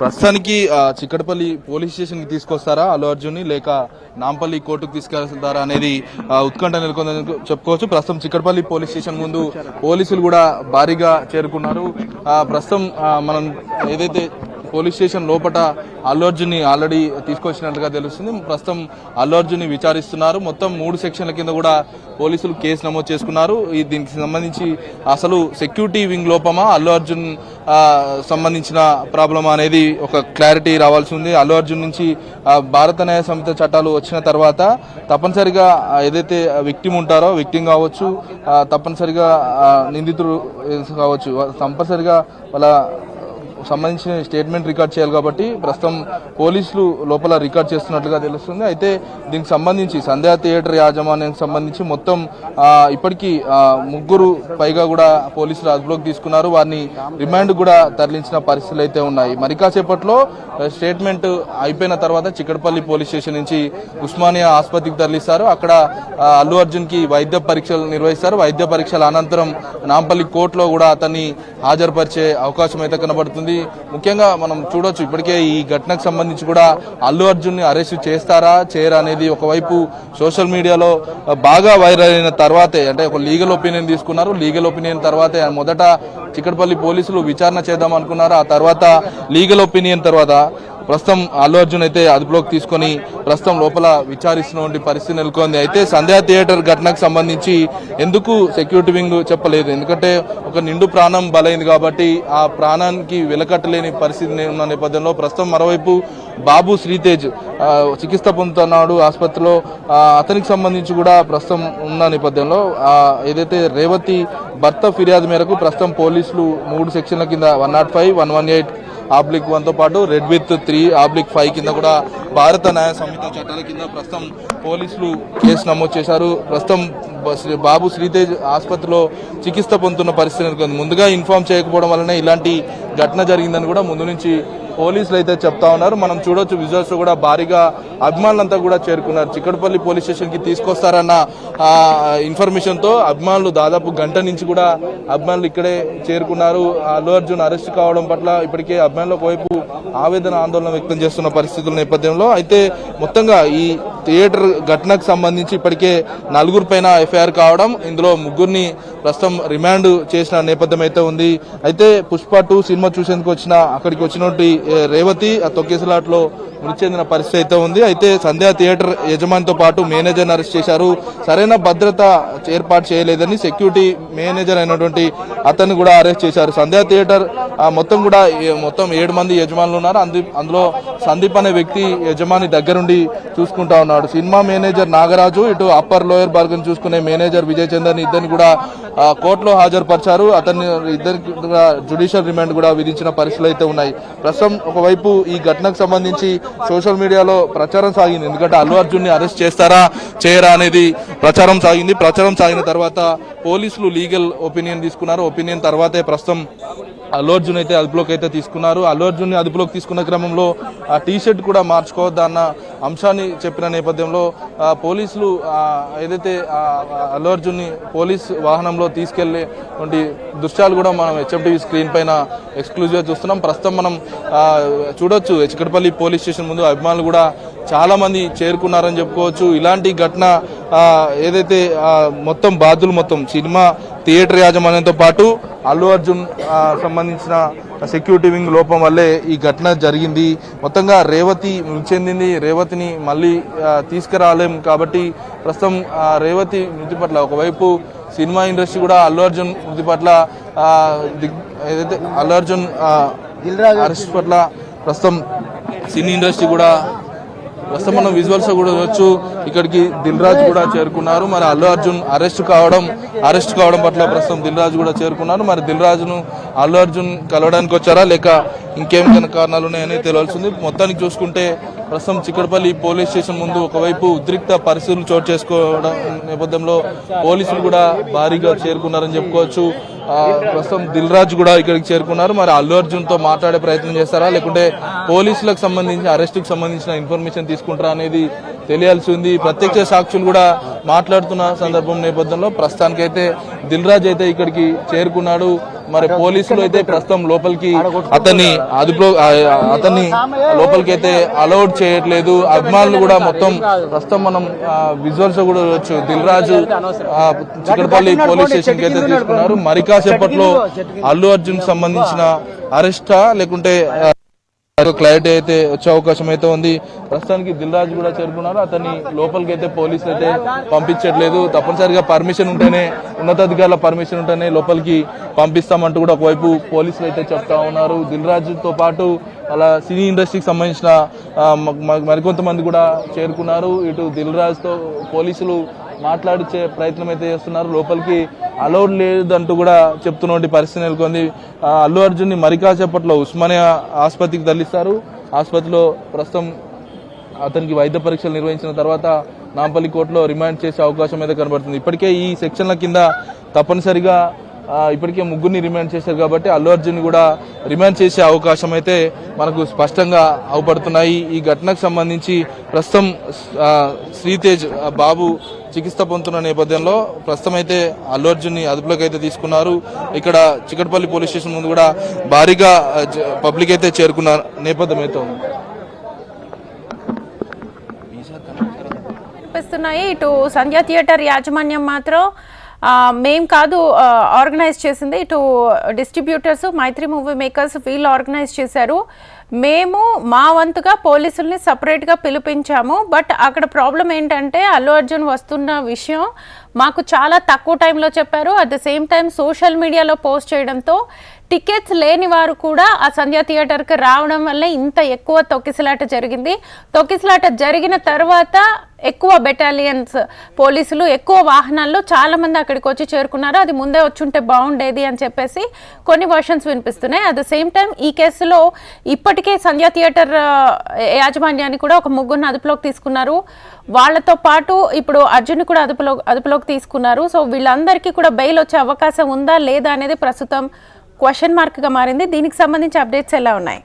ప్రస్తుతానికి Chikkadpally police station కి తీసుకొస్తారా అల్లు అర్జున్ లేక నాంపల్లి కోర్టుకు తీసుకెళ్తారా అనేది ఉత్కంఠ నెలకొందని చెప్పుకోవచ్చు. ప్రస్తుతం చిక్కడపల్లి పోలీస్ స్టేషన్ ముందు పోలీసులు కూడా భారీగా చేరుకున్నారు. ప్రస్తుతం మనం ఏదైతే పోలీస్ స్టేషన్ లోపల అల్లు అర్జున్ ని ఆల్రెడీ తీసుకొచ్చినట్లుగా తెలుస్తుంది. ప్రస్తుతం అల్లు అర్జున్ ని విచారిస్తున్నారు. మొత్తం 3 సెక్షన్ల కింద కూడా పోలీసులు కేసు నమోదు చేసుకున్నారు. దీనికి సంబంధించి అసలు సెక్యూరిటీ వింగ్ లోపమా అల్లు అర్జున్ సంబంధించిన ప్రాబ్లమా అనేది ఒక క్లారిటీ రావాల్సి ఉంది. అల్లు అర్జున్ నుంచి భారత న్యాయ సంహిత చట్టాలు వచ్చిన తర్వాత తప్పనిసరిగా ఏదైతే విక్టిమ్ ఉంటారో విక్టిమ్ కావచ్చు, తప్పనిసరిగా నిందితుడు కావచ్చు, తప్పనిసరిగా వాళ్ళ సంబంధించిన స్టేట్మెంట్ రికార్డ్ చేయాలి. కాబట్టి ప్రస్తుతం పోలీసులు లోపల రికార్డ్ చేస్తున్నట్లుగా తెలుస్తుంది. అయితే దీనికి సంబంధించి సంధ్యా థియేటర్ యాజమాన్యానికి సంబంధించి మొత్తం ఇప్పటికీ 3 పైగా కూడా పోలీసులు అదుపులోకి తీసుకున్నారు. వారిని రిమాండ్ కూడా తరలించిన పరిస్థితులు అయితే ఉన్నాయి. మరి కాసేపట్లో స్టేట్మెంట్ అయిపోయిన తర్వాత చిక్కడపల్లి పోలీస్ స్టేషన్ నుంచి ఉస్మానియా ఆసుపత్రికి తరలిస్తారు. అక్కడ అల్లు అర్జున్ కి వైద్య పరీక్షలు నిర్వహిస్తారు. వైద్య పరీక్షల అనంతరం నాంపల్లి కోర్టులో కూడా అతన్ని హాజరుపరిచే అవకాశం అయితే కనబడుతుంది. ముఖ్యంగా మనం చూడొచ్చు ఇప్పటికే ఈ ఘటనకు సంబంధించి కూడా అల్లు అర్జున్ ని అరెస్ట్ చేస్తారా చేయరా అనేది ఒకవైపు సోషల్ మీడియాలో బాగా వైరల్ అయిన తర్వాతే, అంటే ఒక లీగల్ ఒపీనియన్ తీసుకున్నారు. లీగల్ ఒపీనియన్ తర్వాతే మొదట చిక్కడపల్లి పోలీసులు విచారణ చేద్దాం అనుకున్నారు. ఆ తర్వాత లీగల్ ఒపీనియన్ తర్వాత ప్రస్తుతం అల్లు అర్జున్ అయితే అదుపులోకి తీసుకొని ప్రస్తుతం లోపల విచారిస్తున్నటువంటి పరిస్థితి నెలకొంది. అయితే సంధ్యా థియేటర్ ఘటనకు సంబంధించి ఎందుకు సెక్యూరిటీ వింగ్ చెప్పలేదు? ఎందుకంటే ఒక నిండు ప్రాణం బలైంది కాబట్టి ఆ ప్రాణానికి వెలకట్టలేని పరిస్థితి ఉన్న నేపథ్యంలో ప్రస్తుతం మరోవైపు బాబు శ్రీతేజ్ చికిత్స పొందుతున్నాడు ఆసుపత్రిలో. అతనికి సంబంధించి కూడా ప్రస్తుతం ఉన్న నేపథ్యంలో ఏదైతే రేవతి భర్త ఫిర్యాదు మేరకు ప్రస్తుతం పోలీసులు 3 సెక్షన్ల కింద 105, 118/1తో పాటు రెడ్ విత్ 3/5 కింద కూడా భారత న్యాయ సంహిత చట్టాల కింద ప్రస్తుతం పోలీసులు కేసు నమోదు చేశారు. ప్రస్తుతం బాబు శ్రీతేజ్ ఆసుపత్రిలో చికిత్స పొందుతున్న పరిస్థితి నెలకొంది. ముందుగా ఇన్ఫార్మ్ చేయకపోవడం వల్లనే ఇలాంటి ఘటన జరిగిందని కూడా ముందు నుంచి పోలీసులు అయితే చెప్తా ఉన్నారు. మనం చూడొచ్చు విజువల్స్ కూడా భారీగా అభిమానులంతా కూడా చేరుకున్నారు. చిక్కడపల్లి పోలీస్ స్టేషన్ కి తీసుకొస్తారన్న ఇన్ఫర్మేషన్ తో అభిమానులు దాదాపు గంట నుంచి కూడా అభిమానులు ఇక్కడే చేరుకున్నారు. అల్లు అర్జున్ అరెస్ట్ కావడం పట్ల ఇప్పటికే అభిమానుల వైపు ఆవేదన ఆందోళన వ్యక్తం చేస్తున్న పరిస్థితుల నేపథ్యంలో అయితే మొత్తంగా ఈ థియేటర్ ఘటనకు సంబంధించి ఇప్పటికే 4 పైన ఎఫ్ఐఆర్ కావడం, ఇందులో 3 ప్రస్తుతం రిమాండ్ చేసిన నేపథ్యం అయితే ఉంది. అయితే పుష్ప 2 సినిమా చూసేందుకు అక్కడికి వచ్చినటువంటి రేవతి ఆ తొక్కేసలాట్లో మృతి చెందిన పరిస్థితి అయితే ఉంది. అయితే సంధ్యా థియేటర్ యజమానితో పాటు మేనేజర్ని అరెస్ట్ చేశారు. సరైన భద్రత ఏర్పాటు చేయలేదని సెక్యూరిటీ మేనేజర్ అయినటువంటి అతన్ని కూడా అరెస్ట్ చేశారు. సంధ్యా థియేటర్ మొత్తం 7 మంది యజమానులు ఉన్నారు. అందులో సందీప్ అనే వ్యక్తి యజమాని దగ్గరుండి చూసుకుంటా ఉన్నాడు. సినిమా మేనేజర్ నాగరాజు, ఇటు అప్పర్ లోయర్ బార్గన్ చూసుకునే మేనేజర్ విజయ్ చందర్ ఇద్దరిని కూడా కోర్టులో హాజరుపరిచారు. ఇద్దరికి జ్యుడిషియల్ రిమాండ్ కూడా విధించిన పరిస్థితులు అయితే ఉన్నాయి. ప్రస్తుతం ఒకవైపు ఈ ఘటనకు సంబంధించి సోషల్ మీడియాలో ప్రచారం సాగింది. ఎందుకంటే అల్లు అర్జున్ ని అరెస్ట్ చేస్తారా చేయరా అనేది ప్రచారం సాగింది. ప్రచారం సాగిన తర్వాత పోలీసులు లీగల్ ఒపీనియన్ తీసుకున్నారు. ఒపీనియన్ తర్వాతే ప్రస్తుతం అల్లు అర్జున్ అయితే అదుపులోకి అయితే తీసుకున్నారు. అల్లు అర్జున్ ని అదుపులోకి తీసుకున్న క్రమంలో ఆ టీషర్ట్ కూడా మార్చుకోవద్దా అన్న అంశాన్ని చెప్పిన నేపథ్యంలో పోలీసులు ఏదైతే అల్లు అర్జున్ ని పోలీస్ వాహనంలో తీసుకెళ్లేటువంటి దృశ్యాలు కూడా మనం హెచ్ఎంటీవీ స్క్రీన్ పైన ఎక్స్క్లూజివ్గా చూస్తున్నాం. ప్రస్తుతం మనం చూడొచ్చు చిక్కడపల్లి పోలీస్ స్టేషన్ ముందు అభిమానులు కూడా చాలా మంది చేరుకున్నారని చెప్పుకోవచ్చు. ఇలాంటి ఘటన ఏదైతే మొత్తం బాధ్యులు మొత్తం సినిమా థియేటర్ యాజమాన్యంతో పాటు అల్లు అర్జున్ సంబంధించిన సెక్యూరిటీ వింగ్ లోపం వల్లే ఈ ఘటన జరిగింది. మొత్తంగా రేవతి మృతి చెందింది. రేవతిని మళ్ళీ తీసుకురాలేం కాబట్టి ప్రస్తుతం రేవతి మృతి పట్ల ఒకవైపు సినిమా ఇండస్ట్రీ కూడా అల్లు అర్జున్ మృతి పట్ల ఏదైతే అల్లు అర్జున్ అరెస్ట్ పట్ల ప్రస్తుతం సినీ ఇండస్ట్రీ కూడా ప్రస్తుతం మనం విజువల్స్ కూడా చూడొచ్చు. ఇక్కడికి దిల్ రాజు కూడా చేరుకున్నారు. మరి అల్లు అర్జున్ అరెస్ట్ కావడం పట్ల ప్రస్తుతం దిల్ రాజు కూడా చేరుకున్నారు. మరి దిల్ రాజును అల్లు అర్జున్ కలవడానికి వచ్చారా లేక ఇంకేం కారణాలు ఉన్నాయని తెలియాల్సింది. మొత్తానికి చూసుకుంటే ప్రస్తుతం చిక్కడపల్లి పోలీస్ స్టేషన్ ముందు ఒకవైపు ఉద్రిక్త పరిస్థితులు చోటు చేసుకోవడం నేపథ్యంలో పోలీసులు కూడా భారీగా చేరుకున్నారని చెప్పుకోవచ్చు. ప్రస్తుతం దిల్ రాజు కూడా ఇక్కడికి చేరుకున్నారు. మరి అల్లు అర్జున్ తో మాట్లాడే ప్రయత్నం చేస్తారా లేకుంటే పోలీసులకు సంబంధించి అరెస్టుకు సంబంధించిన ఇన్ఫర్మేషన్ తీసుకుంటారా అనేది తెలియాల్సి ఉంది. ప్రత్యక్ష సాక్షులు కూడా మాట్లాడుతున్న సందర్భం నేపథ్యంలో ప్రస్తుతానికైతే దిల్ రాజు అయితే ఇక్కడికి చేరుకున్నాడు. మరి పోలీసులు అయితే ప్రస్తుతం లోపలికి అతన్ని లోపలికి అయితే అలౌడ్ చేయట్లేదు. అభిమానులు కూడా మొత్తం ప్రస్తుతం మనం విజువల్స్ కూడా చూడొచ్చు. దిల్ రాజు చిక్కడపల్లి పోలీస్ స్టేషన్ కి అయితే తీసుకున్నారు. మరి కాసేపట్లో అల్లు అర్జున్ సంబంధించిన అరెస్టా లేకుంటే క్లారిటీ అయితే వచ్చే అవకాశం అయితే ఉంది. ప్రస్తుతానికి దిల్ రాజు కూడా చేరుకున్నారు. అతన్ని లోపలికి అయితే పోలీసులు అయితే పంపించట్లేదు. తప్పనిసరిగా పర్మిషన్ ఉంటేనే, ఉన్నతాధికారుల పర్మిషన్ ఉంటేనే లోపలికి పంపిస్తామంటూ కూడా ఒకవైపు పోలీసులు అయితే చెప్తా ఉన్నారు. దిల్ రాజుతో పాటు అలా సినీ ఇండస్ట్రీకి సంబంధించిన మరికొంతమంది కూడా చేరుకున్నారు. ఇటు దిల్ రాజుతో పోలీసులు మాట్లాడించే ప్రయత్నం అయితే చేస్తున్నారు. లోపలికి అలౌడ్ లేదంటూ కూడా చెప్తున్నటువంటి పరిస్థితి నెలకొంది. అల్లు అర్జున్ ని మరి కాసేపట్లో ఉస్మానియా ఆసుపత్రికి తరలిస్తారు. ఆసుపత్రిలో ప్రస్తుతం అతనికి వైద్య పరీక్షలు నిర్వహించిన తర్వాత నాంపల్లి కోర్టులో రిమాండ్ చేసే అవకాశం అయితే కనబడుతుంది. ఇప్పటికే ఈ సెక్షన్ల కింద తప్పనిసరిగా ఇప్పటికే ముగ్గురిని రిమాండ్ చేశారు కాబట్టి అల్లు అర్జున్ కూడా రిమాండ్ చేసే అవకాశం అయితే మనకు స్పష్టంగా అవపడుతున్నాయి. ఈ ఘటనకు సంబంధించి ప్రస్తుతం శ్రీతేజ్ బాబు చికిత్స పొందుతున్న నేపథ్యంలో ప్రస్తుతం అయితే అల్లు అర్జున్ ని అదుపులోకి అయితే తీసుకున్నారు. ఇక్కడ చిక్కడపల్లి పోలీస్ స్టేషన్ ముందు కూడా భారీగా పబ్లిక్ అయితే చేరుకున్న నేపథ్యం అయితే ఉంది. కనిపిస్తున్నాయి. ఇటు సంధ్య థియేటర్ యాజమాన్యం మాత్రం మేం కాదు ఆర్గనైజ్ చేసింది, ఇటు డిస్ట్రిబ్యూటర్స్ మైత్రి మూవీ మేకర్స్ వీళ్ళు ఆర్గనైజ్ చేశారు. మేము మా వంతుగా పోలీసుల్ని సపరేట్గా పిలిపించాము. బట్ అక్కడ ప్రాబ్లం ఏంటంటే అల్లు అర్జున్ వస్తున్న విషయం మాకు చాలా తక్కువ టైంలో చెప్పారు. At the same time social మీడియాలో పోస్ట్ చేయడంతో టికెట్స్ లేని వారు కూడా ఆ సంధ్య థియేటర్కి రావడం వల్ల ఇంత ఎక్కువ తొక్కిసలాట జరిగింది. తొక్కిసలాట జరిగిన తర్వాత ఎక్కువ బెటాలియన్స్ పోలీసులు ఎక్కువ వాహనాల్లో చాలామంది అక్కడికి వచ్చి చేరుకున్నారు. అది ముందే వచ్చుంటే బాగుండేది అని చెప్పేసి కొన్ని వర్షన్స్ వినిపిస్తున్నాయి. అట్ ద సేమ్ టైం ఈ కేసులో ఇప్పటికే సంధ్య థియేటర్ యాజమాన్యాన్ని కూడా ఒక ముగ్గురిని అదుపులోకి తీసుకున్నారు. వాళ్ళతో పాటు ఇప్పుడు అర్జున్ కూడా అదుపులోకి తీసుకున్నారు. సో వీళ్ళందరికీ కూడా బెయిల్ వచ్చే అవకాశం ఉందా లేదా అనేది ప్రస్తుతం క్వశ్చన్ మార్క్ గా మారింది. దీనికి సంబంధించి అప్డేట్స్ ఎలా ఉన్నాయి?